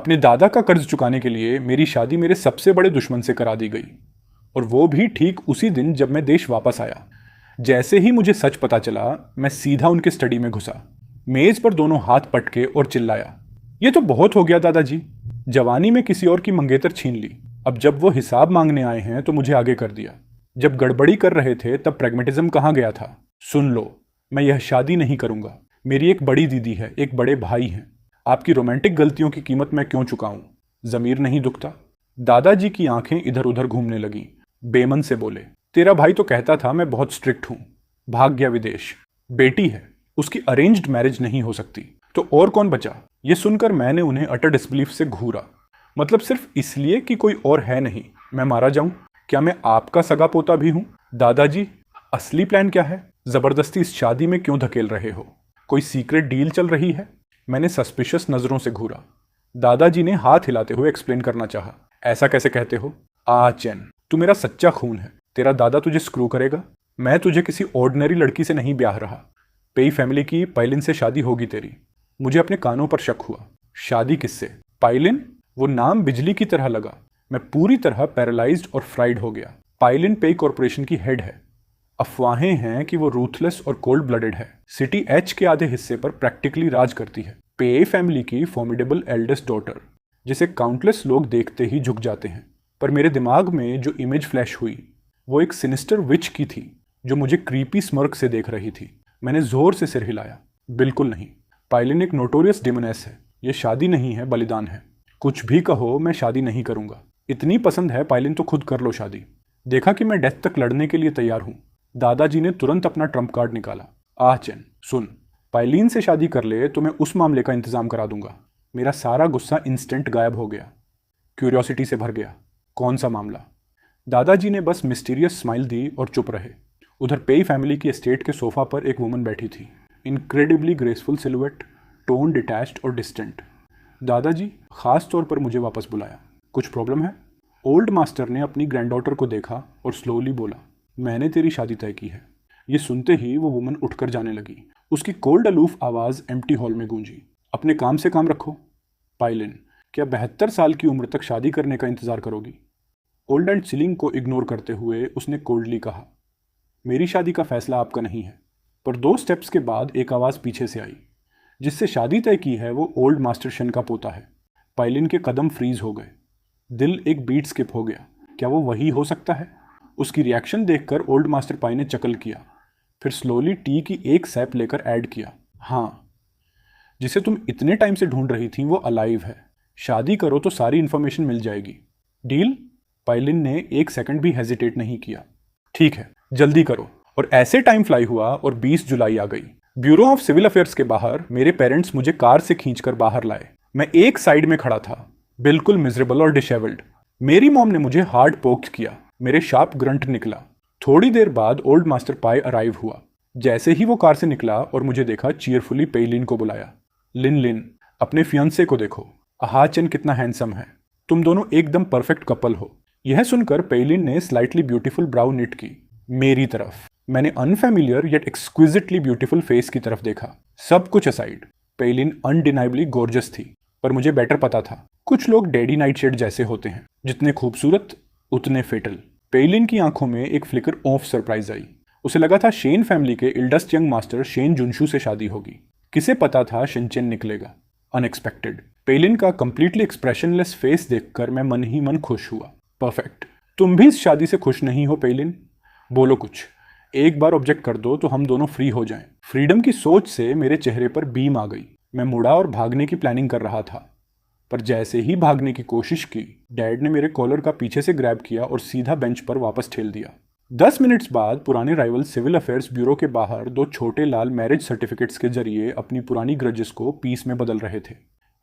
अपने दादा का कर्ज चुकाने के लिए मेरी शादी मेरे सबसे बड़े दुश्मन से करा दी गई, और वो भी ठीक उसी दिन जब मैं देश वापस आया। जैसे ही मुझे सच पता चला, मैं सीधा उनके स्टडी में घुसा, मेज पर दोनों हाथ पटके और चिल्लाया, ये तो बहुत हो गया दादाजी। जवानी में किसी और की मंगेतर छीन ली, अब जब वो हिसाब मांगने आए हैं तो मुझे आगे कर दिया। जब गड़बड़ी कर रहे थे तब प्रैग्मेटिज्म कहाँ गया था। सुन लो, मैं यह शादी नहीं करूंगा। मेरी एक बड़ी दीदी है, एक बड़े भाई हैं। आपकी रोमांटिक गलतियों की कीमत मैं क्यों चुकाऊं? जमीर नहीं दुखता? दादाजी की आंखें इधर उधर घूमने लगीं। बेमन से बोले, तेरा भाई तो कहता था मैं बहुत स्ट्रिक्ट हूं, भाग गया विदेश। बेटी है, उसकी अरेंज्ड मैरिज नहीं हो सकती, तो और कौन बचा? ये सुनकर मैंने उन्हें अटर डिसबिलीफ से घूरा। मतलब सिर्फ इसलिए कि कोई और है नहीं, मैं मारा जाऊं? क्या मैं आपका सगा पोता भी हूं? दादाजी, असली प्लान क्या है? जबरदस्ती इस शादी में क्यों धकेल रहे हो? कोई सीक्रेट डील चल रही है? मैंने सस्पिशियस नजरों से घूरा। दादाजी ने हाथ हिलाते हुए एक्सप्लेन करना चाहा। ऐसा कैसे कहते हो? चैन, तू मेरा सच्चा खून है। तेरा दादा तुझे स्क्रू करेगा? मैं तुझे किसी ऑर्डिनरी लड़की से नहीं ब्याह रहा। पेई फैमिली की पाइलिन से शादी होगी तेरी। मुझे अपने कानों पर शक हुआ। शादी किससे? पाइलिन? वो नाम बिजली की तरह लगा। मैं पूरी तरह पैरालाइज्ड और फ्राइड हो गया। पाइलिन पेई कॉरपोरेशन की हेड है। अफवाहें हैं कि वो रूथलेस और कोल्ड ब्लडेड है। सिटी एच के आधे हिस्से पर प्रैक्टिकली राज करती है। पे फैमिली की फॉर्मिडेबल एल्डेस्ट डॉटर, जिसे काउंटलेस लोग देखते ही झुक जाते हैं। पर मेरे दिमाग में जो इमेज फ्लैश हुई वो एक सिनिस्टर विच की थी, जो मुझे क्रीपी स्मर्क से देख रही थी। मैंने जोर से सिर हिलाया। बिल्कुल नहीं, पाइलिन एक नोटोरियस डिमोनेस है। ये शादी नहीं है, बलिदान है। कुछ भी कहो, मैं शादी नहीं करूंगा। इतनी पसंद है पाइलिन तो खुद कर लो शादी। देखा कि मैं डेथ तक लड़ने के लिए तैयार हूं। दादाजी ने तुरंत अपना ट्रम्प कार्ड निकाला। चैन, सुन, पाइलिन से शादी कर ले तो मैं उस मामले का इंतजाम करा दूंगा। मेरा सारा गुस्सा इंस्टेंट गायब हो गया, क्यूरियोसिटी से भर गया। कौन सा मामला? दादाजी ने बस मिस्टीरियस स्माइल दी और चुप रहे। उधर पेई फैमिली की एस्टेट के सोफा पर एक वुमन बैठी थी, incredibly graceful silhouette, tone detached और डिस्टेंट। दादाजी खास तौर पर मुझे वापस बुलाया। कुछ प्रॉब्लम है? ओल्ड मास्टर ने अपनी ग्रैंडडॉटर को देखा और स्लोली बोला, मैंने तेरी शादी तय की है। ये सुनते ही वो वुमन उठकर जाने लगी। उसकी कोल्ड अलूफ आवाज़ एम्प्टी हॉल में गूंजी। अपने काम से काम रखो। पाइलिन, क्या 72 साल की उम्र तक शादी करने का इंतजार करोगी? ओल्ड एंड सिलिंग को इग्नोर करते हुए उसने कोल्डली कहा, मेरी शादी का फैसला आपका नहीं है। पर 2 स्टेप्स के बाद एक आवाज़ पीछे से आई, जिससे शादी तय की है वो ओल्ड मास्टर शन का पोता है। पाइलिन के कदम फ्रीज हो गए। दिल एक बीट स्किप हो गया। क्या वो वही हो सकता है? उसकी रिएक्शन देखकर ओल्ड मास्टर पाई ने चकल किया, फिर स्लोली टी की एक सैप लेकर ऐड किया, हाँ, जिसे तुम इतने टाइम से ढूंढ रही थी वो अलाइव है। शादी करो तो सारी इंफॉर्मेशन मिल जाएगी। डील? पाइलिन ने एक सेकंड भी हेजिटेट नहीं किया। ठीक है, जल्दी करो। और ऐसे टाइम फ्लाई हुआ और 20 जुलाई आ गई। ब्यूरो ऑफ सिविल अफेयर्स के बाहर मेरे पेरेंट्स मुझे कार से खींचकर बाहर लाए। मैं एक साइड में खड़ा था, बिल्कुल मिजरेबल और डिशेवल्ड। मेरी मॉम ने मुझे हार्ड पोक्ड किया। मेरे शार्प ग्रंट निकला। थोड़ी देर बाद ओल्ड मास्टर पाई अराइव हुआ। जैसे ही वो कार से निकला और मुझे देखा, चीयरफुली पेइलिन को बुलाया। लिन, अपने फियांसे को देखो। चैन कितना हैंडसम है। तुम दोनों एकदम परफेक्ट कपल हो। यह सुनकर पेइलिन ने स्लाइटली ब्यूटीफुल ब्राउ निट की मेरी तरफ। मैंने unfamiliar yet exquisitely beautiful face की तरफ देखा। सब कुछ असाइड, पेइलिन अनडिनाइबली गॉर्जियस थी। पर मुझे बेटर पता था, कुछ लोग डैडी नाइटशेड जैसे होते हैं, जितने खूबसूरत उतने फेटल। पेइलिन की आंखों में एक फ्लिकर ऑफ सरप्राइज आई। उसे लगा था शेन फैमिली के इल्डेस्ट यंग मास्टर शेन जुनशू से शादी होगी। किसे पता था शिनचेन निकलेगा। अनएक्सपेक्टेड। पेइलिन का कंप्लीटली एक्सप्रेशनलेस फेस देखकर मैं मन ही मन खुश हुआ। परफेक्ट। तुम भी इस शादी से खुश नहीं हो पेइलिन? बोलो कुछ। एक बार ऑब्जेक्ट कर दो तो हम दोनों फ्री हो जाएं। फ्रीडम की सोच से मेरे चेहरे पर बीम आ गई। मैं मुड़ा और भागने की प्लानिंग कर रहा था, पर जैसे ही भागने की कोशिश की, डैड ने मेरे कॉलर का पीछे से ग्रैब किया और सीधा बेंच पर वापस ठेल दिया। 10 मिनट्स बाद पुराने राइवल सिविल अफेयर्स ब्यूरो के बाहर 2 छोटे लाल मैरिज सर्टिफिकेट्स के जरिए अपनी पुरानी ग्रजेस को पीस में बदल रहे थे।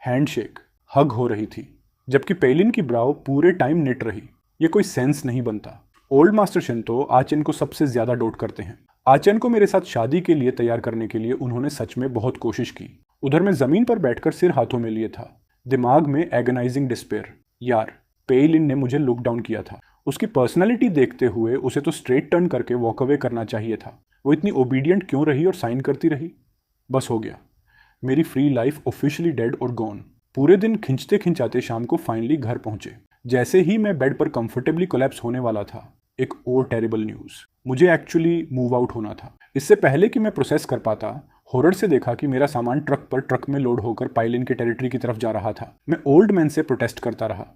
हैंडशेक, हग हो रही थी, जबकि पेइलिन की ब्राउ पूरे टाइम निट रही। ये कोई सेंस नहीं बनता। ओल्ड मास्टर शन तो आचेन को सबसे ज्यादा डोट करते हैं। आचेन को मेरे साथ शादी के लिए तैयार करने के लिए उन्होंने सच में बहुत कोशिश की। उधर मैं जमीन पर बैठकर सिर हाथों में लिए था, दिमाग में एगनाइजिंग डिस्पेयर। यार, पेइलिन ने मुझे लुक डाउन किया था। उसकी पर्सनालिटी देखते हुए उसे तो स्ट्रेट टर्न करके वॉक अवे करना चाहिए था। वो इतनी ओबीडियंट क्यों रही और साइन करती रही? बस हो गया। मेरी फ्री लाइफ ऑफिशियली डेड और गॉन। पूरे दिन खिंचते खिंचाते शाम को फाइनली घर पहुंचे। जैसे ही मैं बेड पर कंफर्टेबली कोलैप्स होने वाला था, एक और टेरिबल न्यूज़। मुझे एक्चुअली मूव आउट होना था। इससे पहले कि मैं प्रोसेस कर पाता, हॉरर से देखा कि मेरा सामान ट्रक में लोड होकर पाइलिन के टेरिटरी की तरफ जा रहा था। मैं ओल्ड मैन से प्रोटेस्ट करता रहा,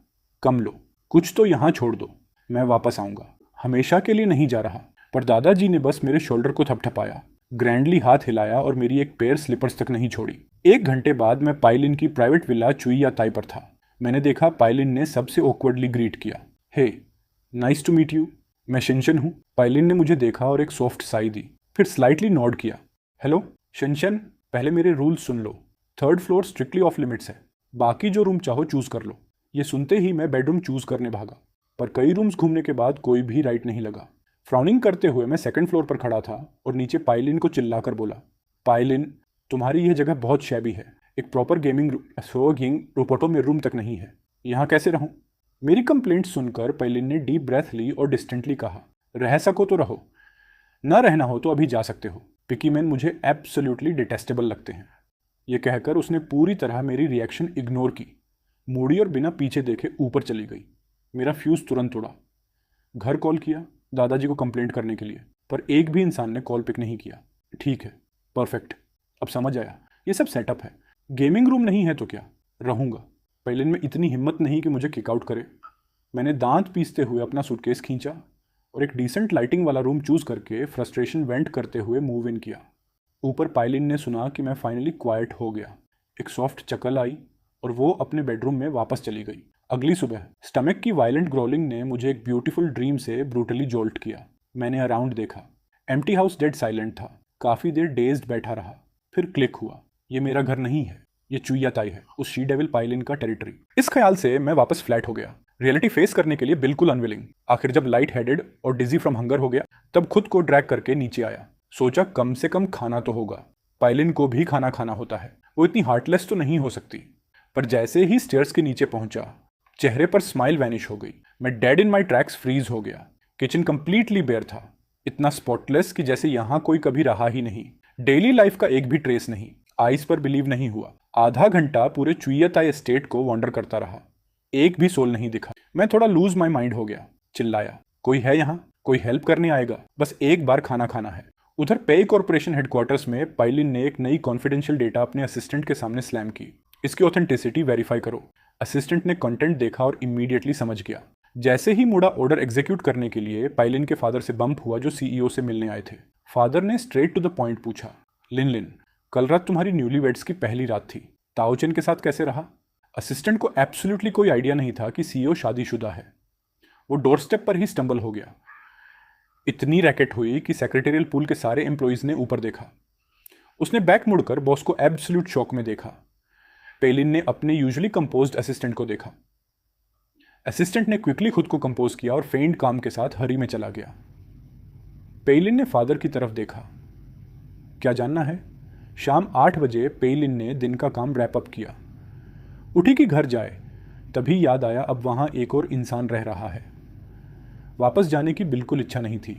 कम लो, कुछ तो यहाँ छोड़ दो, मैं वापस आऊँगा, हमेशा के लिए नहीं जा रहा। पर दादाजी ने बस मेरे शोल्डर को थपथपाया, ग्रैंडली हाथ हिलाया और मेरी एक पेयर स्लीपर्स तक नहीं छोड़ी। 1 घंटे बाद मैं पाइलिन की प्राइवेट विला चुईयाताई पर था। मैंने देखा पाइलिन ने सबसे ऑकवर्डली ग्रीट किया, हे नाइस टू मीट यू, मैं शिनशन हूँ। पाइलिन ने मुझे देखा और एक सॉफ्ट साई दी, फिर स्लाइटली नॉड किया। हेलो शिनशन, पहले मेरे rules soon low. 3rd floor strictly of limits है, बाकी जो रूम चाहो चूज कर लो। ये सुनते ही मैं बेडरूम चूज करने भागा, पर कई रूम्स घूमने के बाद कोई भी राइट नहीं लगा। फ्राउनिंग करते हुए मैं 2nd फ्लोर पर खड़ा था और नीचे पाइलिन को चिल्लाकर बोला, पाइलिन तुम्हारी यह जगह बहुत शैबी है, एक प्रॉपर गेमिंग रोबोटों में रूम तक नहीं है, यहाँ कैसे रहूँ? मेरी कंप्लेंट सुनकर पाइलिन ने डीप ब्रेथ ली और डिस्टेंटली कहा, रह सको तो रहो, न रहना हो तो अभी जा सकते हो। पिकी मैन मुझे एब्सोल्युटली डिटेस्टेबल लगते हैं। ये कहकर उसने पूरी तरह मेरी रिएक्शन इग्नोर की, मुड़ी और बिना पीछे देखे ऊपर चली गई। मेरा फ्यूज़ तुरंत उड़ा। घर कॉल किया दादाजी को कंप्लेंट करने के लिए, पर एक भी इंसान ने कॉल पिक नहीं किया। ठीक है, परफेक्ट, अब समझ आया, ये सब सेटअप है। गेमिंग रूम नहीं है तो क्या, रहूँगा। पाइलिन में इतनी हिम्मत नहीं कि मुझे किकआउट करे। मैंने दांत पीसते हुए अपना सूटकेस खींचा और एक डिसेंट लाइटिंग वाला रूम चूज करके फ्रस्ट्रेशन वेंट करते हुए मूव इन किया। ऊपर पाइलिन ने सुना कि मैं फाइनली क्वाइट हो गया। एक सॉफ्ट चकल आई और वो अपने बेडरूम में वापस चली गई। अगली सुबह स्टमक की वायलेंट ग्रोलिंग ने मुझे एक ब्यूटीफुल ड्रीम से ब्रूटली जोल्ट किया। मैंने अराउंड देखा, एम्प्टी हाउस डेड साइलेंट था। काफ़ी देर डेज्ड बैठा रहा, फिर क्लिक हुआ, ये मेरा घर नहीं है, ये चुईयाताई है, उस शी डेविल पाइलिन का टेरिटरी। इस ख्याल से मैं वापस फ्लैट हो गया, रियलिटी फेस करने के लिए बिल्कुल अनविलिंग। आखिर जब लाइट हेडेड और डिजी फ्रॉम हंगर हो गया, तब खुद को ड्रैग करके नीचे आया। सोचा कम से कम खाना तो होगा, पाइलिन को भी खाना खाना होता है, वो इतनी हार्टलेस तो नहीं हो सकती। पर जैसे ही स्टेयर्स के नीचे पहुंचा, चेहरे पर स्माइल वैनिश हो गई। मैं dead in my tracks freeze हो गया। किचन कंप्लीटली बेयर था, इतना स्पॉटलेस कि जैसे यहाँ कोई कभी रहा ही नहीं। डेली लाइफ का एक भी ट्रेस नहीं। आइस पर बिलीव नहीं हुआ। आधा घंटा पूरे चुईयाताई एस्टेट को वॉन्डर करता रहा, एक भी सोल नहीं दिखा। मैं थोड़ा लूज माई माइंड हो गया। चिल्लाया, कोई है यहाँ, कोई हेल्प करने आएगा, बस एक बार खाना खाना है। उधर पे कॉर्पोरेशन हेडक्वार्टर्स में पाइलिन ने एक नई कॉन्फिडेंशियल डेटा अपने असिस्टेंट के सामने स्लैम की। इसकी ऑथेंटिसिटी वेरीफाई करो। असिस्टेंट ने कंटेंट देखा और इमीडिएटली समझ गया। जैसे ही मुड़ा ऑर्डर एग्जीक्यूट करने के लिए, पाइलिन के फादर से बम्प हुआ जो सीईओ से मिलने आए थे। फादर ने स्ट्रेट टू द पॉइंट पूछा, लिन, कल रात तुम्हारी न्यूलीवेड्स की पहली रात थी, ताओचेन के साथ कैसे रहा? असिस्टेंट को एब्सोल्युटली कोई आइडिया नहीं था कि सीईओ शादीशुदा है। वो डोर स्टेप पर ही स्टंबल हो गया। इतनी रैकेट हुई कि सेक्रेटेरियल पूल के सारे एम्प्लॉइज ने ऊपर देखा। उसने बैक मुड़कर बॉस को एब्सोल्यूट शॉक में देखा। पेलिन ने अपने यूजुअली कंपोज्ड असिस्टेंट को देखा। असिस्टेंट ने क्विकली खुद को कंपोज किया और फेंट काम के साथ हरी में चला गया। पेलिन ने फादर की तरफ देखा। क्या जानना है? शाम 8 बजे पेलिन ने दिन का काम रैप अप किया। उठी कि घर जाए, तभी याद आया अब वहाँ एक और इंसान रह रहा है। वापस जाने की बिल्कुल इच्छा नहीं थी।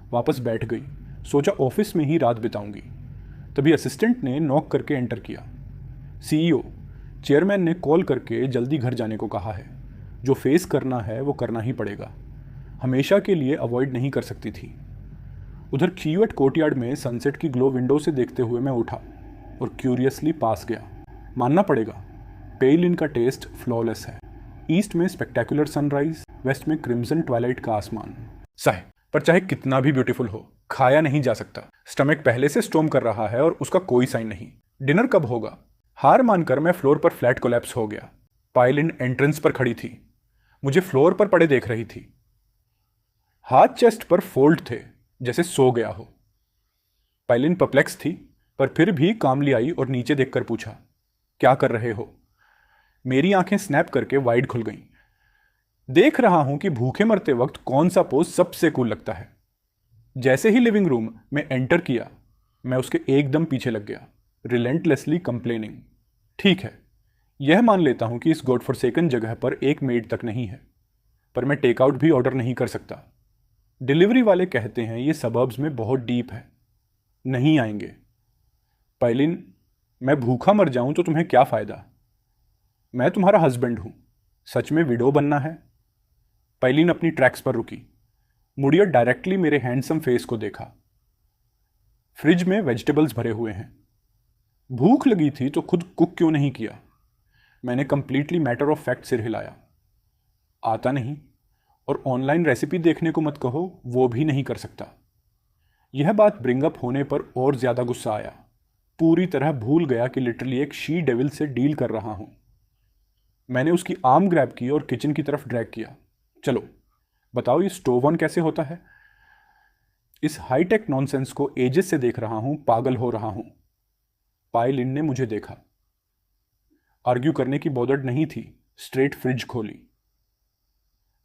वापस बैठ गई, सोचा ऑफिस में ही रात बिताऊंगी। तभी असिस्टेंट ने नॉक करके एंटर किया। सीईओ, चेयरमैन ने कॉल करके जल्दी घर जाने को कहा है। जो फेस करना है वो करना ही पड़ेगा, हमेशा के लिए अवॉइड नहीं कर सकती थी। उधर क्यूएट कोर्टयार्ड में सनसेट की ग्लो विंडो से देखते हुए मैं उठा और क्यूरियसली पास गया। मानना पड़ेगा, पेलिन का टेस्ट फ्लॉलेस है। ईस्ट में स्पेक्टेकुलर सनराइज, वेस्ट में क्रिम्सन ट्वाइलाइट का आसमान। पर चाहे कितना भी ब्यूटीफुल हो, खाया नहीं जा सकता। स्टमक पहले से स्टॉर्म कर रहा है और उसका कोई साइन नहीं। डिनर कब होगा? हार मानकर मैं फ्लोर पर फ्लैट कोलैप्स हो गया। पाइलिन एंट्रेंस पर खड़ी थी, मुझे फ्लोर पर पड़े देख रही थी। हाथ चेस्ट पर फोल्ड थे, जैसे सो गया हो। पाइलिन परप्लेक्स थी, पर फिर भी कामली आई और नीचे देखकर पूछा, क्या कर रहे हो? मेरी आंखें स्नैप करके वाइड खुल गईं। देख रहा हूं कि भूखे मरते वक्त कौन सा पोज सबसे कूल लगता है। जैसे ही लिविंग रूम में एंटर किया, मैं उसके एकदम पीछे लग गया, रिलेंटलेसली कंप्लेनिंग। ठीक है, यह मान लेता हूं कि इस गॉडफॉरसेकन जगह पर एक मेड तक नहीं है, पर मैं टेकआउट भी ऑर्डर नहीं कर सकता। डिलीवरी वाले कहते हैं ये सबर्ब्स में बहुत डीप है, नहीं आएंगे। पाइलिन, मैं भूखा मर जाऊं तो तुम्हें क्या फ़ायदा? मैं तुम्हारा हस्बैंड हूं, सच में विडो बनना है? पाइलिन अपनी ट्रैक्स पर रुकी, मुड़ी और डायरेक्टली मेरे हैंडसम फेस को देखा। फ्रिज में वेजिटेबल्स भरे हुए हैं। भूख लगी थी तो खुद कुक क्यों नहीं किया? मैंने कंप्लीटली मैटर ऑफ फैक्ट सिर हिलाया। आता नहीं, और ऑनलाइन रेसिपी देखने को मत कहो, वो भी नहीं कर सकता। यह बात ब्रिंग अप होने पर और ज्यादा गुस्सा आया। पूरी तरह भूल गया कि लिटरली एक शी डेविल से डील कर रहा हूं। मैंने उसकी आर्म ग्रैब की और किचन की तरफ ड्रैग किया। चलो बताओ, ये स्टोव ऑन कैसे होता है? इस हाईटेक नॉनसेंस को एजेस से देख रहा हूं, पागल हो रहा हूं। पाइलिन ने मुझे देखा। आर्ग्यू करने की बॉदर्ड नहीं थी, स्ट्रेट फ्रिज खोली।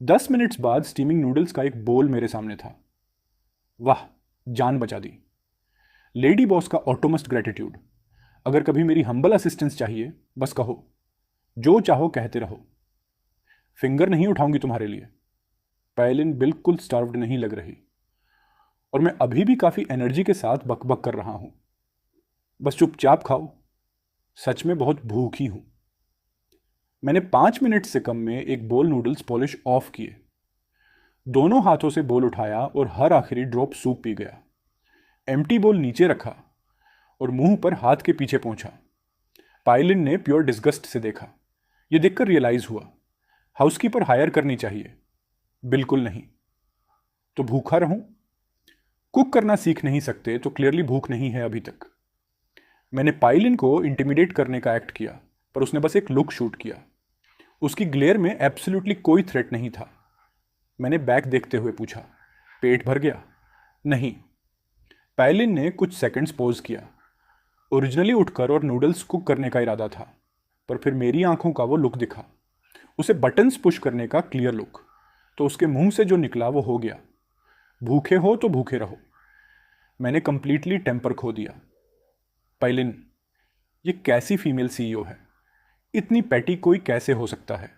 10 मिनट्स बाद स्टीमिंग नूडल्स का एक बोल मेरे सामने था। वाह, जान बचा दी। लेडी बॉस का ऑटोमस्ट ग्रेटिट्यूड। अगर कभी मेरी हम्बल असिस्टेंस चाहिए, बस कहो, जो चाहो कहते रहो। फिंगर नहीं उठाऊंगी तुम्हारे लिए। पायलिन बिल्कुल स्टार्व्ड नहीं लग रही, और मैं अभी भी काफी एनर्जी के साथ बकबक कर रहा हूं। बस चुपचाप खाओ, सच में बहुत भूखी हूं। मैंने 5 मिनट से कम में एक बोल नूडल्स पॉलिश ऑफ किए। दोनों हाथों से बोल उठाया और हर आखिरी ड्रॉप सूप पी गया। एम्प्टी बोल नीचे रखा और मुंह पर हाथ के पीछे पहुंचा। पायलिन ने प्योर डिस्गस्ट से देखा। यह देखकर रियलाइज हुआ, हाउसकीपर हायर करनी चाहिए। बिल्कुल नहीं। तो भूखा रहूं? कुक करना सीख नहीं सकते तो क्लियरली भूख नहीं है अभी तक। मैंने पाइलिन को इंटिमिडेट करने का एक्ट किया, पर उसने बस एक लुक शूट किया। उसकी ग्लेयर में एब्सोल्युटली कोई थ्रेट नहीं था। मैंने बैक देखते हुए पूछा, पेट भर गया? नहीं। पाइलिन ने कुछ सेकंड्स पॉज किया। ओरिजिनली उठकर और नूडल्स कुक करने का इरादा था, पर फिर मेरी आंखों का वो लुक दिखा, उसे बटन्स पुश करने का क्लियर लुक। तो उसके मुंह से जो निकला वो हो गया, भूखे हो तो भूखे रहो। मैंने कंप्लीटली टेम्पर खो दिया। पाइलिन, ये कैसी फीमेल सीईओ है? इतनी पैटी कोई कैसे हो सकता है?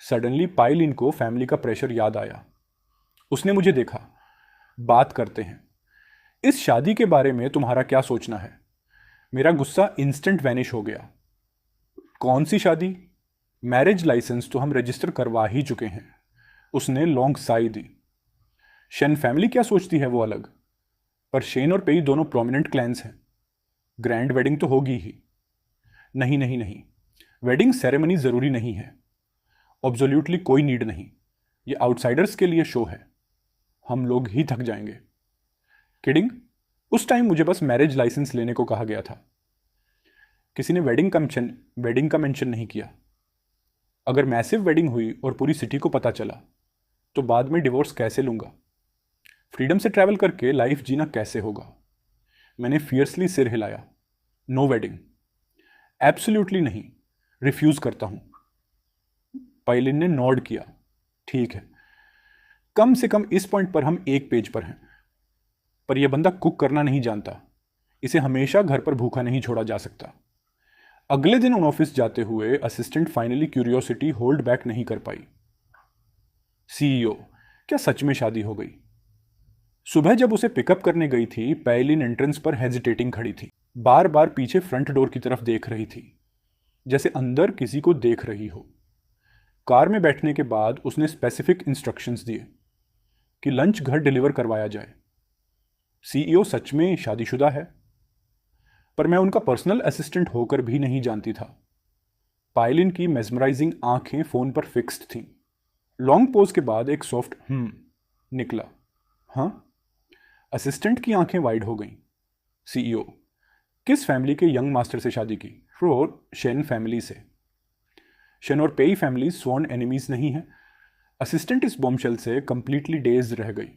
सडनली पाइलिन को फैमिली का प्रेशर याद आया। उसने मुझे देखा। बात करते हैं। इस शादी के बारे में तुम्हारा क्या सोचना है? मेरा गुस्सा इंस्टेंट वैनिश हो गया। कौन सी शादी? मैरिज लाइसेंस तो हम रजिस्टर करवा ही चुके हैं। उसने लॉन्ग साई दी। शेन फैमिली क्या सोचती है वो अलग, पर शेन और पेई दोनों प्रोमिनेंट क्लैंस हैं। ग्रैंड वेडिंग तो होगी ही। नहीं नहीं नहीं, वेडिंग सेरेमनी जरूरी नहीं है। ऑब्सोल्यूटली कोई नीड नहीं। ये आउटसाइडर्स के लिए शो है। हम लोग ही थक जाएंगे। किडिंग? उस टाइम मुझे बस मैरिज लाइसेंस लेने को कहा गया था। किसी ने वेडिंग का मेंशन नहीं किया। अगर मैसिव वेडिंग हुई और पूरी सिटी को पता चला, तो बाद में डिवोर्स कैसे लूंगा? फ्रीडम से ट्रैवल करके लाइफ जीना कैसे होगा? मैंने फियर्सली सिर हिलाया। No wedding. एब्सोल्युटली नहीं, रिफ्यूज करता हूं। पाइलिन ने नॉड किया। ठीक है, कम से कम इस पॉइंट पर हम एक पेज पर हैं। पर यह बंदा कुक करना नहीं जानता। इसे हमेशा घर पर भूखा नहीं छोड़ा जा सकता। अगले दिन उन ऑफिस जाते हुए assistant finally curiosity hold back नहीं कर पाई। सीईओ, क्या सच में शादी हो गई? सुबह जब उसे पिकअप करने गई थी, पाइलिन एंट्रेंस पर हेजिटेटिंग खड़ी थी। बार बार पीछे फ्रंट डोर की तरफ देख रही थी, जैसे अंदर किसी को देख रही हो। कार में बैठने के बाद उसने स्पेसिफिक इंस्ट्रक्शंस दिए कि लंच घर डिलीवर करवाया जाए। सीईओ सच में शादीशुदा है, पर मैं उनका पर्सनल असिस्टेंट होकर भी नहीं जानती था। पाइलिन की मेस्मराइजिंग आंखें फोन पर फिक्स्ड थीं। लॉन्ग पोज के बाद एक सॉफ्ट निकला। हाँ? असिस्टेंट की आंखें वाइड हो गईं। सीईओ, किस फैमिली के यंग मास्टर से शादी की? शेन फैमिली से। शेन और पेई फैमिली स्वॉन एनिमीज नहीं है। असिस्टेंट इस बॉम्बशेल से कंप्लीटली डेज रह गई।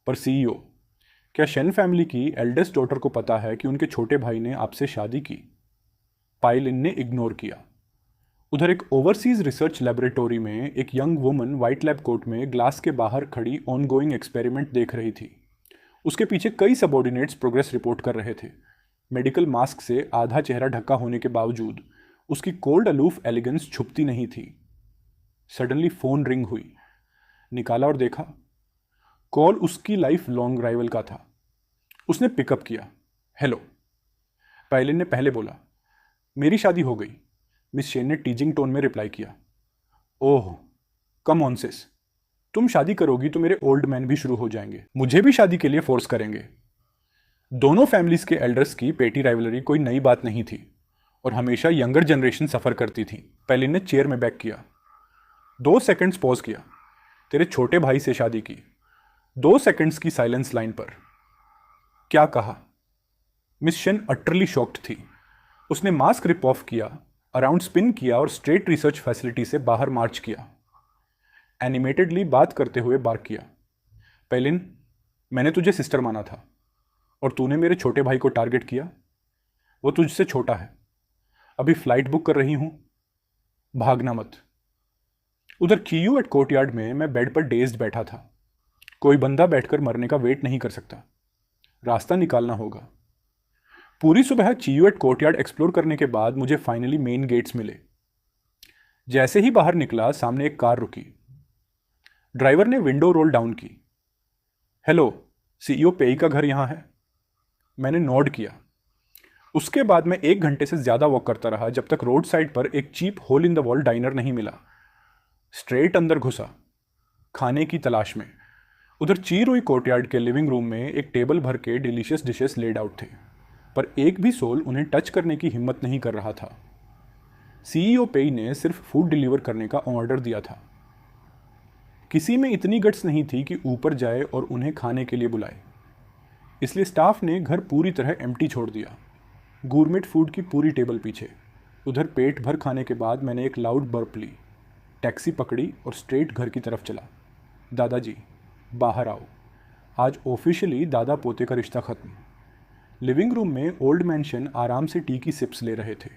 पर सीईओ, क्या शेन फैमिली की एल्डेस्ट डॉटर को पता है कि उनके छोटे भाई ने आपसे शादी की? पाइलिन ने इग्नोर किया। उधर एक ओवरसीज रिसर्च लेबोरेटरी में एक young woman white lab coat में ग्लास के बाहर खड़ी ऑनगोइंग एक्सपेरिमेंट देख रही थी। उसके पीछे कई सबऑर्डिनेट्स प्रोग्रेस रिपोर्ट कर रहे थे। मेडिकल मास्क से आधा चेहरा ढका होने के बावजूद उसकी कोल्ड अलूफ एलिगेंस छुपती नहीं थी। सडनली फोन रिंग हुई। निकाला और देखा, कॉल उसकी लाइफ लॉन्ग राइवल का था। उसने पिकअप किया। हेलो। पाइलिन ने पहले बोला, मेरी शादी हो गई। मिस शेन ने टीजिंग टोन में रिप्लाई किया, ओह कम ऑन सिस, तुम शादी करोगी तो मेरे ओल्ड मैन भी शुरू हो जाएंगे, मुझे भी शादी के लिए फोर्स करेंगे। दोनों फैमिलीज के एल्डर्स की पेटी राइवलरी कोई नई बात नहीं थी और हमेशा यंगर जनरेशन सफ़र करती थी। पेलिन ने चेयर में बैक किया, 2 सेकंड्स पॉज किया, तेरे छोटे भाई से शादी की। 2 सेकंड्स की साइलेंस लाइन पर क्या कहा? मिस शेन अटरली शॉक्ड थी। उसने मास्क रिप ऑफ किया, अराउंड स्पिन किया और स्ट्रेट रिसर्च फैसिलिटी से बाहर मार्च किया। एनिमेटेडली बात करते हुए बार्क किया, पेलिन, मैंने तुझे सिस्टर माना था और तूने मेरे छोटे भाई को टारगेट किया। वो तुझसे छोटा है। अभी फ्लाइट बुक कर रही हूं, भागना मत। उधर कीयू एट कोर्टयार्ड में मैं बेड पर डेज्ड बैठा था। कोई बंदा बैठकर मरने का वेट नहीं कर सकता, रास्ता निकालना होगा। पूरी सुबह चीयू एट कोर्टयार्ड एक्सप्लोर करने के बाद मुझे फाइनली मेन गेट्स मिले। जैसे ही बाहर निकला, सामने एक कार रुकी। ड्राइवर ने विंडो रोल डाउन की। हेलो, सीईओ पेई का घर यहां है। मैंने नोड किया। उसके बाद मैं 1 घंटे से ज़्यादा वॉक करता रहा जब तक रोड साइड पर एक cheap hole in the wall diner नहीं मिला। स्ट्रेट अंदर घुसा, खाने की तलाश में। उधर चीरोई कोर्टयार्ड के लिविंग रूम में एक टेबल भर के डिलीशियस डिशेस लेड आउट थे, पर एक भी सोल उन्हें टच करने की हिम्मत नहीं कर रहा था। सीईओ पेई ने सिर्फ फूड डिलीवर करने का ऑर्डर दिया था। किसी में इतनी गट्स नहीं थी कि ऊपर जाए और उन्हें खाने के लिए बुलाए, इसलिए स्टाफ ने घर पूरी तरह एम्प्टी छोड़ दिया। गूरमेट फूड की पूरी टेबल पीछे। उधर पेट भर खाने के बाद मैंने एक लाउड बर्प ली, टैक्सी पकड़ी और स्ट्रेट घर की तरफ चला। दादाजी, बाहर आओ, आज ऑफिशियली दादा पोते का रिश्ता खत्म। लिविंग रूम में ओल्ड मैंशन आराम से टी की सिप्स ले रहे थे।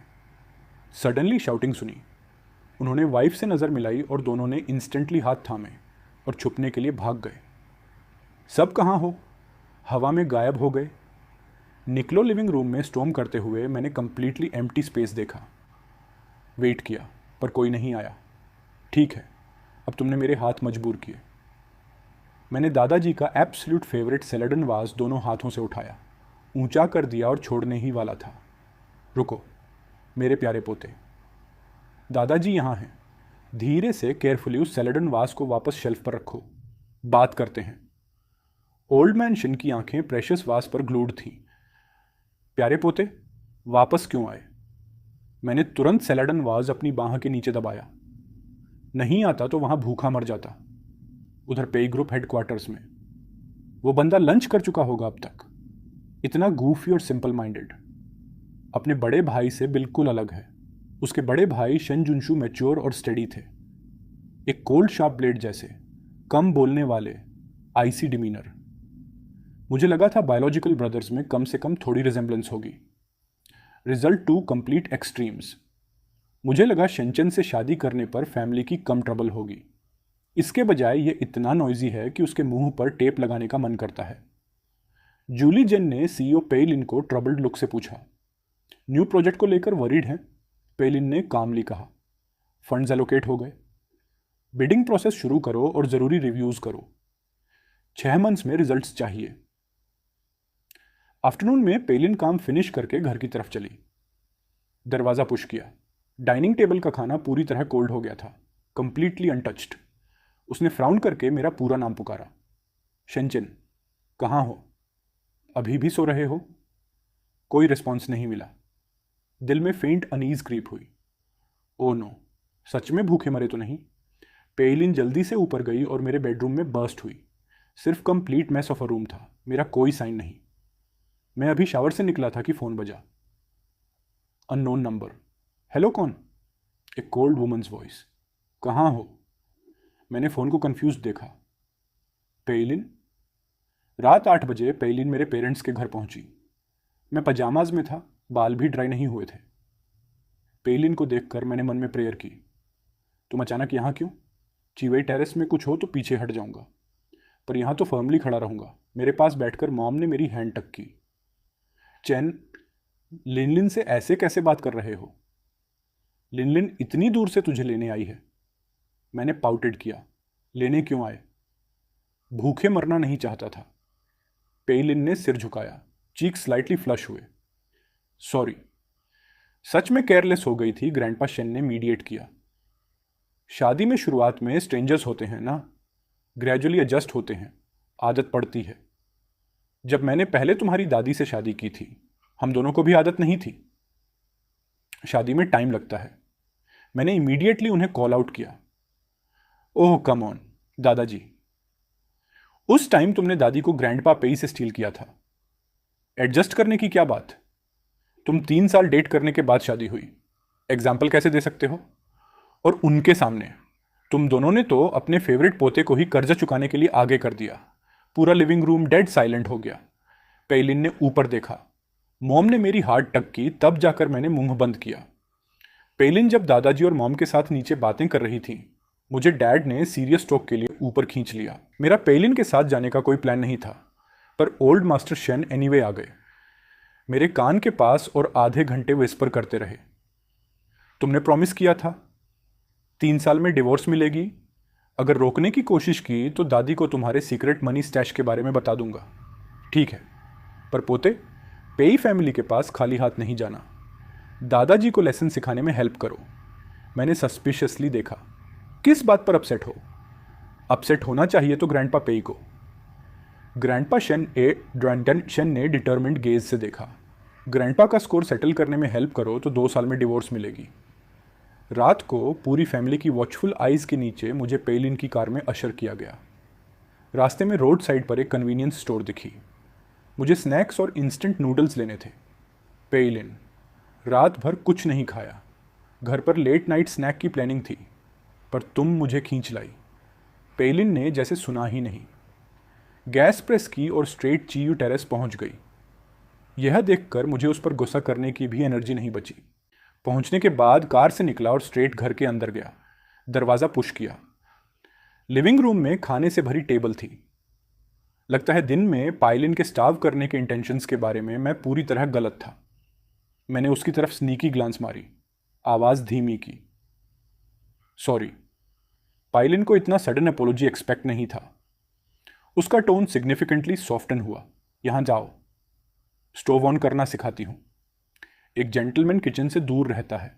सडनली शाउटिंग सुनी। उन्होंने वाइफ से नज़र मिलाई और दोनों ने इंस्टेंटली हाथ थामे और छुपने के लिए भाग गए। सब कहाँ हो? हवा में गायब हो गए। निकलो लिविंग रूम में स्टॉर्म करते हुए मैंने कंप्लीटली एम्प्टी स्पेस देखा। वेट किया पर कोई नहीं आया। ठीक है, अब तुमने मेरे हाथ मजबूर किए। मैंने दादाजी का एब्सोल्यूट फेवरेट सेलेडन वाज दोनों हाथों से उठाया, ऊंचा कर दिया और छोड़ने ही वाला था। रुको मेरे प्यारे पोते, दादाजी यहाँ हैं। धीरे से केयरफुली उस सेलेडन वाज को वापस शेल्फ पर रखो, बात करते हैं। ओल्ड मैन शिन की आंखें प्रेशियस वास पर ग्लूड थीं। प्यारे पोते, वापस क्यों आए? मैंने तुरंत सेलेडन वाज अपनी बाह के नीचे दबाया। नहीं आता तो वहां भूखा मर जाता। उधर पेई ग्रुप हेडक्वार्टर्स में वो बंदा लंच कर चुका होगा अब तक। इतना गूफी और सिंपल माइंडेड, अपने बड़े भाई से बिल्कुल अलग है। उसके बड़े भाई शन जुनशु मैच्योर और स्टेडी थे, एक कोल्ड शार्प ब्लेड जैसे, कम बोलने वाले, आईसी डिमीनर। मुझे लगा था बायोलॉजिकल ब्रदर्स में कम से कम थोड़ी रिजेंबलेंस होगी। Result 2 complete extremes. मुझे लगा शेंचन से शादी करने पर फैमिली की कम ट्रबल होगी। इसके बजाय ये इतना नॉइजी है कि उसके मुंह पर टेप लगाने का मन करता है। जूली जेन ने सीईओ पेलिन को ट्रबल्ड लुक से पूछा, न्यू प्रोजेक्ट को लेकर वरीड हैं? पेलिन ने कामली कहा, फंड्स एलोकेट हो गए, बिडिंग प्रोसेस शुरू करो और ज़रूरी रिव्यूज़ करो। 6 मंथ्स में रिजल्ट्स चाहिए। आफ्टरनून में पेलिन काम फिनिश करके घर की तरफ चली। दरवाज़ा पुश किया। डाइनिंग टेबल का खाना पूरी तरह कोल्ड हो गया था, कंप्लीटली अनटच्ड। उसने फ्राउन करके मेरा पूरा नाम पुकारा, शेंचन, कहाँ हो? अभी भी सो रहे हो? कोई रिस्पॉन्स नहीं मिला। दिल में फेंट अनीज क्रीप हुई। ओ नो, सच में भूखे मरे तो नहीं? पेलिन जल्दी से ऊपर गई और मेरे बेडरूम में बर्स्ट हुई। सिर्फ complete mass of a room था, मेरा कोई साइन नहीं। मैं अभी शावर से निकला था कि फ़ोन बजा। Unknown number. हेलो कौन? एक कोल्ड वुमेन्स वॉइस। कहाँ हो? मैंने फ़ोन को कंफ्यूज देखा। पेलिन? रात 8 बजे पेलिन मेरे पेरेंट्स के घर पहुंची। मैं पजामाज में था, बाल भी ड्राई नहीं हुए थे। पेलिन को देखकर मैंने मन में प्रेयर की, तुम अचानक यहाँ क्यों? चीवे टेरेस में कुछ हो तो पीछे हट जाऊंगा, पर यहाँ तो फर्मली खड़ा रहूंगा। मेरे पास बैठकर मॉम ने मेरी हैंड टक की। चैन, लिनलिन से ऐसे कैसे बात कर रहे हो? लिनलिन इतनी दूर से तुझे लेने आई है। मैंने पाउटेड किया। लेने क्यों आए? भूखे मरना नहीं चाहता था। पेलिन ने सिर झुकाया, चीक स्लाइटली फ्लश हुए। सॉरी। सच में केयरलेस हो गई थी, ग्रैंडपा शेन ने मीडिएट किया। शादी में शुरुआत में स्ट्रेंजर्स होते हैं ना, ग्रेजुअली एडजस्ट होते हैं, आदत पड़ती है। जब मैंने पहले तुम्हारी दादी से शादी की थी, हम दोनों को भी आदत नहीं थी। शादी में टाइम लगता है। मैंने इमीडिएटली उन्हें कॉल आउट किया, ओह कम ऑन दादाजी। उस टाइम तुमने दादी को ग्रैंडपा पेई से स्टील किया था। एडजस्ट करने की क्या बात, तुम 3 साल डेट करने के बाद शादी हुई। एग्जाम्पल कैसे दे सकते हो? और उनके सामने तुम दोनों ने तो अपने फेवरेट पोते को ही कर्जा चुकाने के लिए आगे कर दिया। पूरा लिविंग रूम डेड साइलेंट हो गया। पेलिन ने ऊपर देखा। मॉम ने मेरी हार्ट टक की, तब जाकर मैंने मुंह बंद किया। पेलिन जब दादाजी और मॉम के साथ नीचे बातें कर रही थी, मुझे डैड ने सीरियस टॉक के लिए ऊपर खींच लिया। मेरा पेलिन के साथ जाने का कोई प्लान नहीं था, पर ओल्ड मास्टर शेन एनीवे आ गए। मेरे कान के पास और आधे घंटे विस्पर करते रहे। तुमने प्रॉमिस किया था 3 साल में डिवोर्स मिलेगी। अगर रोकने की कोशिश की तो दादी को तुम्हारे सीक्रेट मनी स्टैश के बारे में बता दूंगा। ठीक है, पर पोते, पेई फैमिली के पास खाली हाथ नहीं जाना। दादाजी को लेसन सिखाने में हेल्प करो। मैंने सस्पिशियसली देखा। किस बात पर अपसेट हो? अपसेट होना चाहिए तो ग्रैंडपा पेई को। ग्रैंडपा शेन ने डिटर्मिन्ड गेज से देखा। ग्रैंडपा का स्कोर सेटल करने में हेल्प करो तो 2 साल में डिवोर्स मिलेगी। रात को पूरी फैमिली की वॉचफुल आइज के नीचे मुझे पेलिन की कार में अशर किया गया। रास्ते में रोड साइड पर एक कन्वीनियंस स्टोर दिखी। मुझे स्नैक्स और इंस्टेंट नूडल्स लेने थे। पेलिन, रात भर कुछ नहीं खाया। घर पर लेट नाइट स्नैक की प्लानिंग थी, पर तुम मुझे खींच लाई। पेलिन ने जैसे सुना ही नहीं। गैस प्रेस की और स्ट्रेट चीयू टेरेस पहुंच गई। यह देखकर मुझे उस पर गुस्सा करने की भी एनर्जी नहीं बची। पहुंचने के बाद कार से निकला और स्ट्रेट घर के अंदर गया। दरवाज़ा पुश किया। लिविंग रूम में खाने से भरी टेबल थी। लगता है दिन में पायलिन के स्टाव करने के इंटेंशंस के बारे में मैं पूरी तरह गलत था। मैंने उसकी तरफ स्नीकी ग्लांस मारी, आवाज़ धीमी की, सॉरी। पायलिन को इतना सडन अपोलॉजी एक्सपेक्ट नहीं था। उसका टोन सिग्निफिकेंटली सॉफ्टन हुआ। यहाँ जाओ, स्टोव ऑन करना सिखाती हूँ। एक जेंटलमैन किचन से दूर रहता है।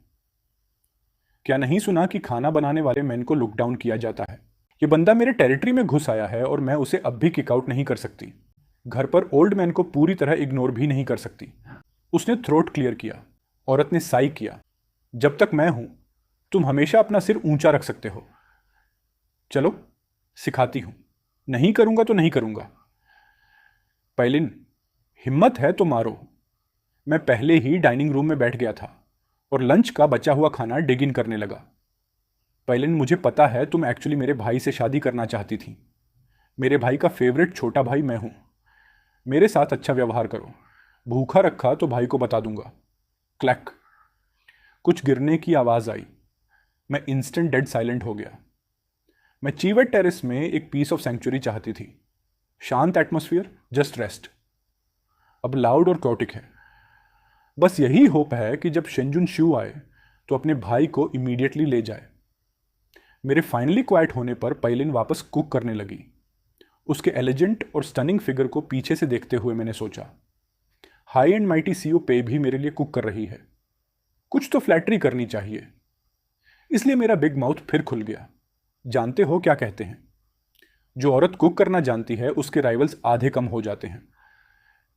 क्या नहीं सुना कि खाना बनाने वाले मैन को लुक डाउन किया जाता है? ये बंदा मेरे टेरिटरी में घुस आया है और मैं उसे अब भी किक आउट नहीं कर सकती। घर पर ओल्ड मैन को पूरी तरह इग्नोर भी नहीं कर सकती। उसने थ्रोट क्लियर किया। औरत ने साई किया। जब तक मैं हूं, तुम हमेशा अपना सिर ऊंचा रख सकते हो। चलो, सिखाती हूं। नहीं करूंगा तो नहीं करूंगा। पायलिन, हिम्मत है तो मारो। मैं पहले ही डाइनिंग रूम में बैठ गया था और लंच का बचा हुआ खाना डिग इन करने लगा। पायलिन, मुझे पता है तुम एक्चुअली मेरे भाई से शादी करना चाहती थी। मेरे भाई का फेवरेट छोटा भाई मैं हूं। मेरे साथ अच्छा व्यवहार करो। भूखा रखा तो भाई को बता दूंगा। क्लैक। कुछ गिरने की आवाज़ आई। मैं इंस्टेंट डेड साइलेंट हो गया। मैं चीवेट टेरेस में एक पीस ऑफ सेंचुरी चाहती थी। शांत एटमॉस्फेयर, जस्ट रेस्ट। अब लाउड और क्योटिक है। बस यही होप है कि जब शेंजुन शू आए तो अपने भाई को इमीडिएटली ले जाए। मेरे फाइनली क्वाइट होने पर पायलिन वापस कुक करने लगी। उसके एलिजेंट और स्टनिंग फिगर को पीछे से देखते हुए मैंने सोचा, हाई एंड माइटी सीओ पे भी मेरे लिए कुक कर रही है। कुछ तो फ्लैटरी करनी चाहिए। इसलिए मेरा बिग माउथ फिर खुल गया। जानते हो क्या कहते हैं? जो औरत कुक करना जानती है उसके राइवल्स आधे कम हो जाते हैं।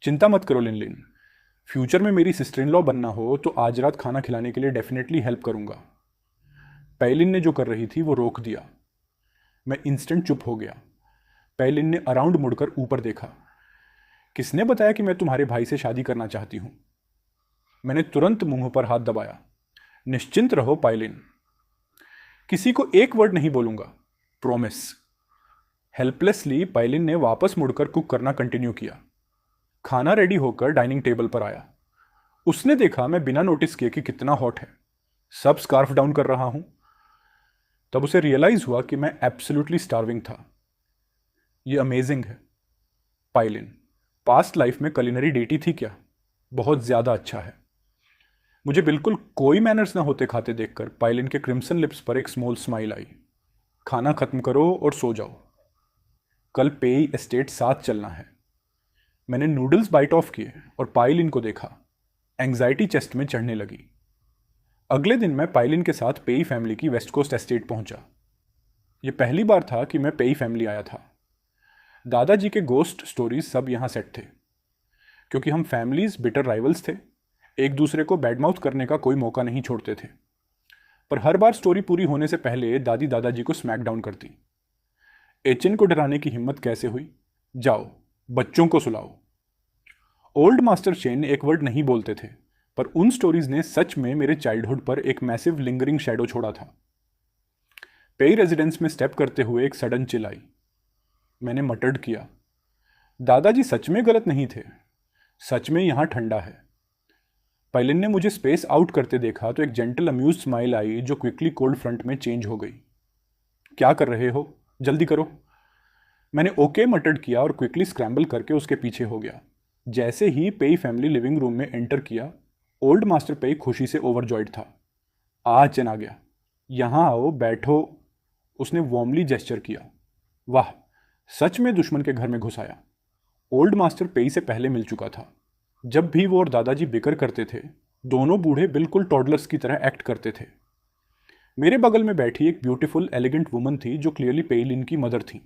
चिंता मत करो लिन। फ्यूचर में मेरी सिस्टर इन लॉ बनना हो तो आज रात खाना खिलाने के लिए डेफिनेटली हेल्प करूंगा। पायलिन ने जो कर रही थी वो रोक दिया। मैं इंस्टेंट चुप हो गया। पायलिन ने अराउंड मुड़कर ऊपर देखा। किसने बताया कि मैं तुम्हारे भाई से शादी करना चाहती हूं? मैंने तुरंत मुंह पर हाथ दबाया। निश्चिंत रहो पायलिन, किसी को एक वर्ड नहीं बोलूंगा, प्रॉमिस। हेल्पलेसली पायलिन ने वापस मुड़कर कुक करना कंटिन्यू किया। खाना रेडी होकर डाइनिंग टेबल पर आया। उसने देखा मैं बिना नोटिस किए कि कितना हॉट है, सब स्कार्फ डाउन कर रहा हूं। तब उसे रियलाइज हुआ कि मैं एब्सोल्युटली स्टार्विंग था। यह अमेजिंग है पायलिन। पास्ट लाइफ में कलिनरी डेटी थी क्या? बहुत ज्यादा अच्छा है। मुझे बिल्कुल कोई मैनर्स ना होते खाते देखकर पायलिन के क्रिम्सन लिप्स पर एक स्मॉल स्माइल आई। खाना खत्म करो और सो जाओ। कल पेई एस्टेट साथ चलना है। मैंने नूडल्स बाइट ऑफ किए और पायलिन को देखा। एंग्जाइटी चेस्ट में चढ़ने लगी। अगले दिन मैं पाइलिन के साथ पेई फैमिली की वेस्ट कोस्ट एस्टेट पहुंचा। ये पहली बार था कि मैं पेई फैमिली आया था। दादाजी के गोस्ट स्टोरीज सब यहाँ सेट थे। क्योंकि हम फैमिलीज बिटर राइवल्स थे, एक दूसरे को बैडमाउथ करने का कोई मौका नहीं छोड़ते थे। पर हर बार स्टोरी पूरी होने से पहले दादी दादाजी को स्मैक डाउन करती। एचएन को डराने की हिम्मत कैसे हुई? जाओ बच्चों को सुलाओ। ओल्ड मास्टर चेन एक वर्ड नहीं बोलते थे, पर उन स्टोरीज ने सच में मेरे चाइल्डहुड पर एक मैसिव लिंगरिंग शैडो छोड़ा था। पेई रेजिडेंस में स्टेप करते हुए एक सडन चिल आई। मैंने मटर्ड किया, दादाजी सच में गलत नहीं थे, सच में यहां ठंडा है। पाइलिन ने मुझे स्पेस आउट करते देखा तो एक जेंटल अम्यूज स्माइल आई जो क्विकली कोल्ड फ्रंट में चेंज हो गई। क्या कर रहे हो, जल्दी करो। मैंने ओके मटर्ड किया और क्विकली स्क्रैम्बल करके उसके पीछे हो गया। जैसे ही पेई फैमिली लिविंग रूम में एंटर किया, ओल्ड मास्टर पेई खुशी से ओवरजॉयड था। चेन आ गया, यहाँ आओ बैठो। उसने वार्मली जेस्चर किया। वाह, सच में दुश्मन के घर में घुस आया। ओल्ड मास्टर पेई से पहले मिल चुका था। जब भी वो और दादाजी बिकर करते थे, दोनों बूढ़े बिल्कुल टॉडलर्स की तरह एक्ट करते थे। मेरे बगल में बैठी एक ब्यूटीफुल एलिगेंट वुमन थी जो क्लियरली पेइलिन की मदर थी।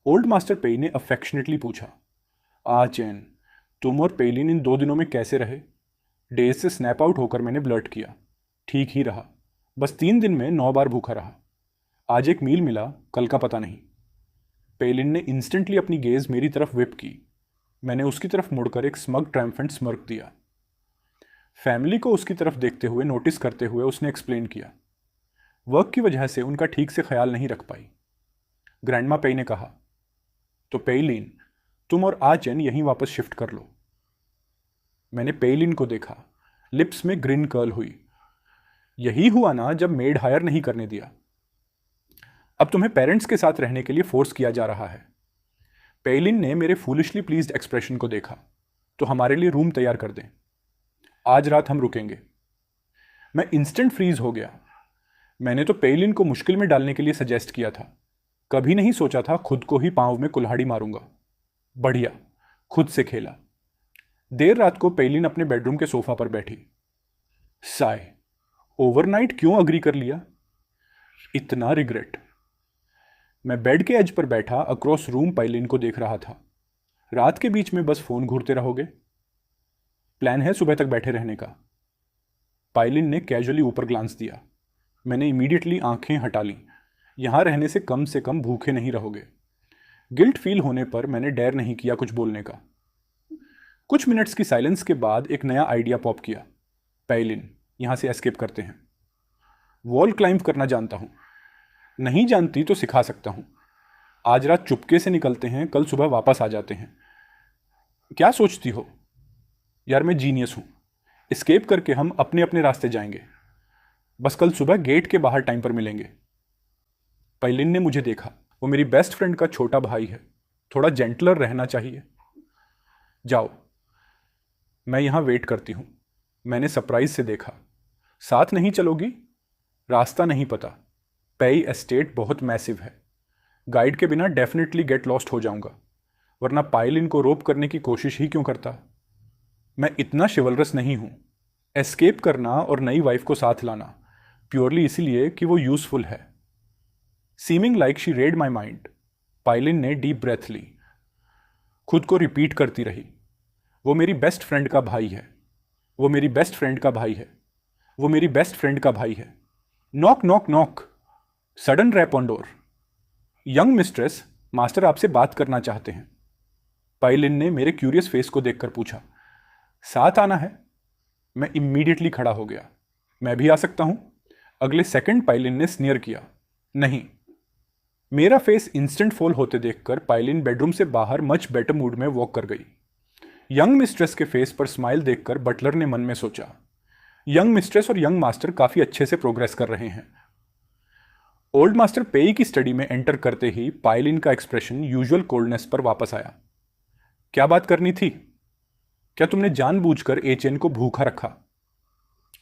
ओल्ड मास्टर पेई ने अफेक्शनेटली पूछा, चैन, तुम और पेइलिन इन 2 दिनों में कैसे रहे? डेज से स्नैप आउट होकर मैंने ब्लर्ट किया, ठीक ही रहा, बस 3 दिन में 9 बार भूखा रहा। आज एक मील मिला, कल का पता नहीं। पेइलिन ने इंस्टेंटली अपनी गेज मेरी तरफ विप की। मैंने उसकी तरफ मुड़कर एक स्मग ट्रायम्फेंट स्मर्क दिया। फैमिली को उसकी तरफ देखते हुए नोटिस करते हुए उसने एक्सप्लेन किया, वर्क की वजह से उनका ठीक से ख्याल नहीं रख पाई। ग्रैंडमा पेई ने कहा, तो पेइलिन, तुम और चैन यहीं वापस शिफ्ट कर लो। मैंने पेइलिन को देखा, लिप्स में ग्रिन कर्ल हुई। यही हुआ ना जब मेड हायर नहीं करने दिया। अब तुम्हें पेरेंट्स के साथ रहने के लिए फोर्स किया जा रहा है। पेइलिन ने मेरे फूलिशली प्लीज्ड एक्सप्रेशन को देखा, तो हमारे लिए रूम तैयार कर दें, आज रात हम रुकेंगे। मैं इंस्टेंट फ्रीज हो गया। मैंने तो पेइलिन को मुश्किल में डालने के लिए सजेस्ट किया था, कभी नहीं सोचा था खुद को ही पांव में कुल्हाड़ी मारूंगा। बढ़िया, खुद से खेला। देर रात को पेइलिन अपने बेडरूम के सोफा पर बैठी। साय, ओवरनाइट क्यों अग्री कर लिया? इतना रिग्रेट। मैं बेड के एज पर बैठा अक्रॉस रूम पेइलिन को देख रहा था। रात के बीच में बस फोन घूरते रहोगे? प्लान है सुबह तक बैठे रहने का। पेइलिन ने कैजुअली ऊपर ग्लांस दिया। मैंने इमीडिएटली आंखें हटा ली। यहां रहने से कम भूखे नहीं रहोगे। गिल्ट फील होने पर मैंने डेयर नहीं किया कुछ बोलने का। कुछ मिनट्स की साइलेंस के बाद एक नया आइडिया पॉप किया। पेइलिन, यहां से एस्केप करते हैं। वॉल क्लाइंब करना जानता हूं, नहीं जानती तो सिखा सकता हूं। आज रात चुपके से निकलते हैं, कल सुबह वापस आ जाते हैं। क्या सोचती हो? यार मैं जीनियस हूं। एस्केप करके हम अपने अपने रास्ते जाएंगे। बस कल सुबह गेट के बाहर टाइम पर मिलेंगे। पेइलिन ने मुझे देखा। वो मेरी बेस्ट फ्रेंड का छोटा भाई है, थोड़ा जेंटलर रहना चाहिए। जाओ, मैं यहां वेट करती हूं। मैंने सरप्राइज से देखा। साथ नहीं चलोगी? रास्ता नहीं पता। पेई एस्टेट बहुत मैसिव है। गाइड के बिना डेफिनेटली गेट लॉस्ट हो जाऊंगा, वरना पेइलिन को रोप करने की कोशिश ही क्यों करता। मैं इतना शिवलरस नहीं हूं। एस्केप करना और नई वाइफ को साथ लाना प्योरली इसीलिए कि वो यूजफुल है। Seeming like she read my mind, Peilin ने डीप ब्रेथ ली। खुद को रिपीट करती रही, वो मेरी बेस्ट फ्रेंड का भाई है, वो मेरी बेस्ट फ्रेंड का भाई है, वो मेरी बेस्ट फ्रेंड का भाई है। Knock knock knock. Sudden rap on door. Young mistress, master आपसे बात करना चाहते हैं। पेइलिन ने मेरे क्यूरियस फेस को देखकर पूछा, साथ आना है? मैं इमीडिएटली खड़ा हो गया। मैं भी आ सकता हूं? अगले सेकंड पेइलिन ने स्नीयर किया, नहीं। मेरा फेस इंस्टेंट फॉल होते देखकर पेइलिन बेडरूम से बाहर मच बेटर मूड में वॉक कर गई। यंग मिस्ट्रेस के फेस पर स्माइल देखकर बटलर ने मन में सोचा, यंग मिस्ट्रेस और यंग मास्टर काफी अच्छे से प्रोग्रेस कर रहे हैं। ओल्ड मास्टर पेई की स्टडी में एंटर करते ही पेइलिन का एक्सप्रेशन यूजुअल कोल्डनेस पर वापस आया। क्या बात करनी थी? क्या तुमने जानबूझकर एचएन को भूखा रखा?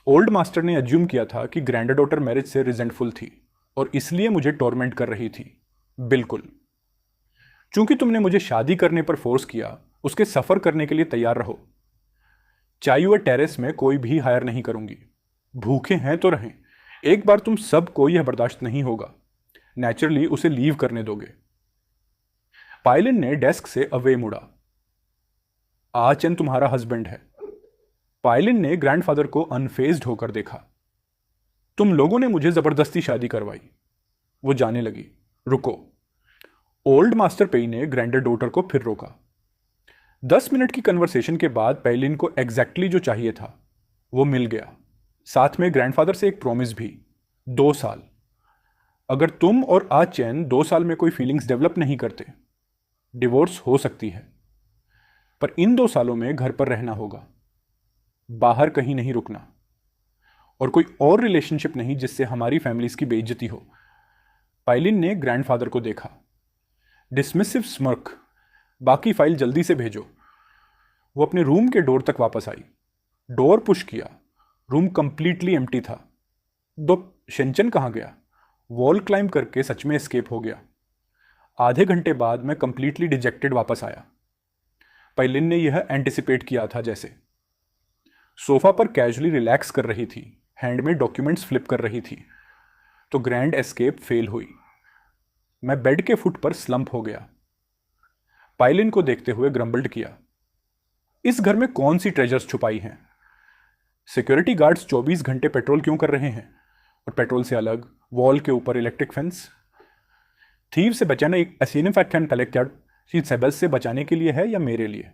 ओल्ड मास्टर ने अज्यूम किया था कि ग्रैंड डॉटर मैरिज से रिजेंटफुल थी और इसलिए मुझे टॉर्मेंट कर रही थी। बिल्कुल। चूंकि तुमने मुझे शादी करने पर फोर्स किया, उसके सफर करने के लिए तैयार रहो। चायुए टेरेस में कोई भी हायर नहीं करूंगी। भूखे हैं तो रहें, एक बार तुम सबको यह बर्दाश्त नहीं होगा, नेचुरली उसे लीव करने दोगे। पायलिन ने डेस्क से अवे मुड़ा। आचन तुम्हारा हस्बैंड है। पायलिन ने ग्रैंडफादर को अनफेज्ड होकर देखा। तुम लोगों ने मुझे जबरदस्ती शादी करवाई। वो जाने लगी। रुको। ओल्ड मास्टर पेई ने ग्रैंडर डॉटर को फिर रोका। 10 मिनट की कन्वर्सेशन के बाद पायलिन को एग्जैक्टली जो चाहिए था वो मिल गया, साथ में ग्रैंडफादर से एक प्रॉमिस भी। 2 साल। अगर तुम और आचैन 2 साल में कोई फीलिंग्स डेवलप नहीं करते, डिवोर्स हो सकती है, पर इन 2 सालों में घर पर रहना होगा, बाहर कहीं नहीं रुकना, और कोई और रिलेशनशिप नहीं जिससे हमारी फैमिलीज की बेइज्जती हो। पायलिन ने ग्रैंडफादर को देखा। Dismissive smirk. बाकी फाइल जल्दी से भेजो। वो अपने रूम के डोर तक वापस आई। डोर पुश किया। रूम कंप्लीटली एम्प्टी था। दो शेंचन कहाँ गया? वॉल क्लाइंब करके सच में एस्केप हो गया। आधे घंटे बाद मैं कंप्लीटली डिजेक्टेड वापस आया। पायलिन ने यह एंटिसिपेट किया था जैसे। सोफा पर कैजुअली रिलैक्स कर रही थी, हैंड में डॉक्यूमेंट्स फ्लिप कर रही थी, तो ग्रैंड एस्केप फेल हुई। मैं बेड के फुट पर स्लंप हो गया। पायलिन को देखते हुए ग्रम्बल्ड किया, इस घर में कौन सी ट्रेजर्स छुपाई हैं? सिक्योरिटी गार्ड्स 24 घंटे पेट्रोल क्यों कर रहे हैं, और पेट्रोल से अलग वॉल के ऊपर इलेक्ट्रिक फेंस? थीव से बचाना एक एसिनिफैक्शन कलेक्टेड सेबस से बचाने के लिए है या मेरे लिए?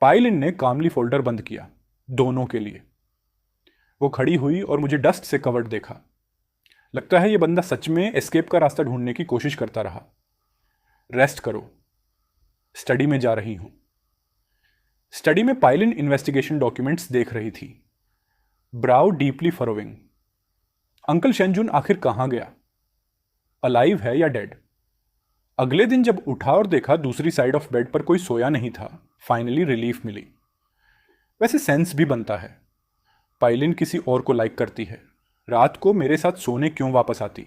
पायलिन ने कामली फोल्डर बंद किया, दोनों के लिए। वो खड़ी हुई और मुझे डस्ट से कवर्ड देखा। लगता है ये बंदा सच में एस्केप का रास्ता ढूंढने की कोशिश करता रहा। रेस्ट करो, स्टडी में जा रही हूं। स्टडी में पायलिन इन्वेस्टिगेशन डॉक्यूमेंट्स देख रही थी, ब्राउ डीपली फरोविंग। अंकल शेंजुन आखिर कहां गया? अलाइव है या डेड? अगले दिन जब उठा और देखा दूसरी साइड ऑफ बेड पर कोई सोया नहीं था, फाइनली रिलीफ मिली। वैसे सेंस भी बनता है, पायलिन किसी और को लाइक करती है, रात को मेरे साथ सोने क्यों वापस आती?